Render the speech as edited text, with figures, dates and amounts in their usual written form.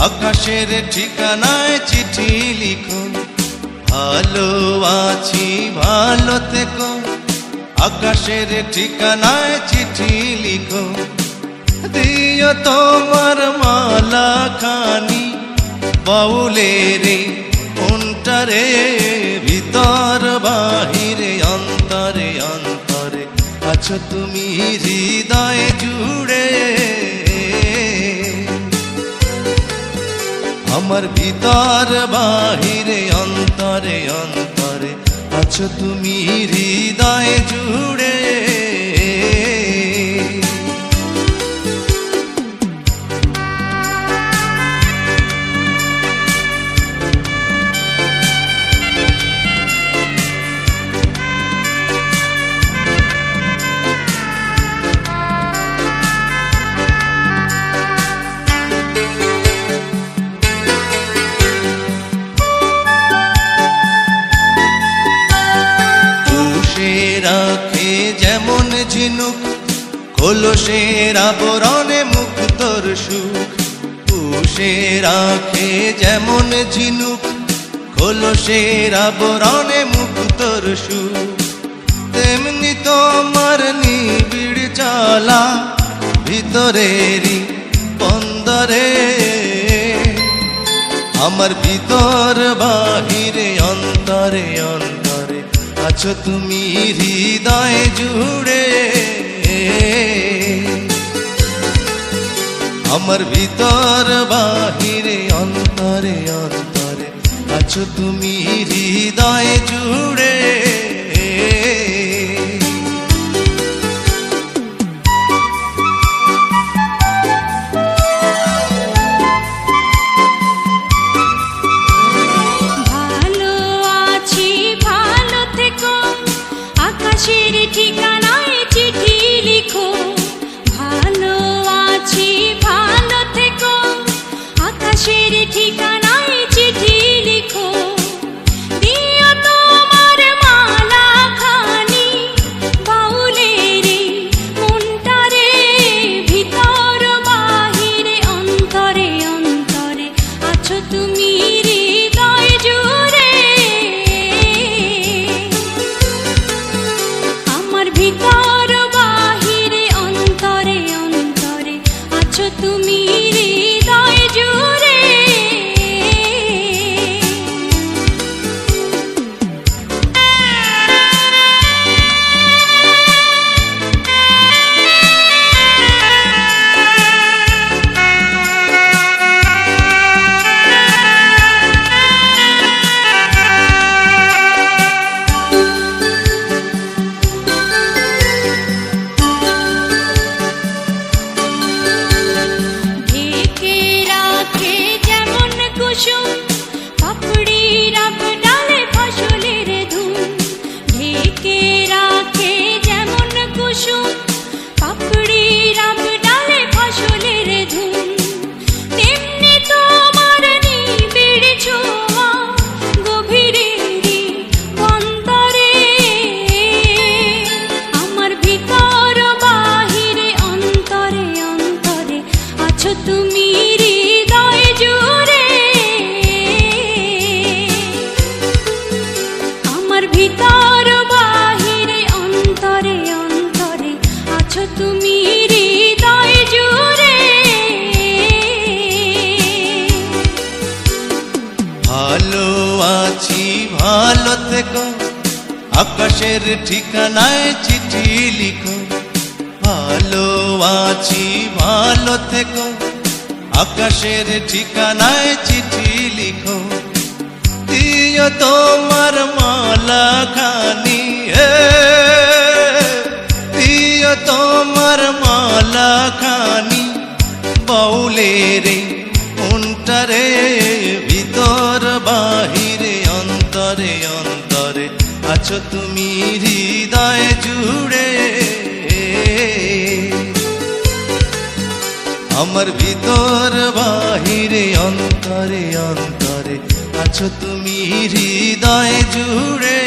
আকাশের ঠিকানায় চিঠি লিখো, ভালো আছি ভালো থেকো। আকাশের ঠিকানায় চিঠি লিখো, দিও তোমার মালা খানি বাউলের মনটারে, ভিতর বাহিরে অন্তরে অন্তরে আছো তুমি হৃদয় জুড়ে। আমার ভিতর বাহিরে অন্তরে অন্তরে আছো তুমি হৃদয় জুড়ে। রাখে যেমন ঝিনুক কলসের আবরণে মুক্তর সুখ, পুষে রাখে যেমন ঝিনুক কলসের আবরণে মুক্তর সুখ, তেমনি তোমার নিবিড় চলা ভিতরেরই বন্দরে। আমার ভিতর বাহিরে অন্তরে অন্তরে আছো তুমি হৃদয় জুড়ে। আমার ভিতর বাহিরে অন্তরে অন্তরে আছো তুমি হৃদয় জুড়ে। আকাশের ঠিকানায় চিঠি লিখো, ভালো আছি ভালো থেকো। আকাশের ঠিকানায় চিঠি লিখো, দিও তোমার মালা খানি বাউলের মনটারে, ভিতর বাহিরে অন্তরে অন্তরে আছো তুমি হৃদয় জুড়ে। ভিতর বাহিরে অন্তরে অন্তরে আছো তুমি হৃদয় জুড়ে। পাপড়ির ডালে ফসলের ধুম ঢেকে রাখে যেমন কুসুম, পাপড়ির ডালে ফসলের ধুম, তেমনি তোমার নিবিড় ছোঁয়া গভীরেরই অন্তরে। আমার ভিতর বাহিরে অন্তরে অন্তরে আছো তুমি হৃদয় জুড়ে। ভিতর বাহিরে অন্তরে অন্তরে আছো তুমি হৃদয় জুড়ে। ভালো আছি ভালো থেকো, আকাশের ঠিকানায় চিঠি লিখো, ভালো আছি ভালো থেকো। আকাশের ঠিকানায় চিঠি লিখো, দিও তোমার মালা খানি, দিও তোমার মালা খানি বাউলের মনটারে, ভিতর বাহিরে অন্তরে অন্তরে আছো তুমি হৃদয় জুড়ে। আমার ভিতর বাহিরে অন্তরে অন্তরে আছো তুমি হৃদয় জুড়ে।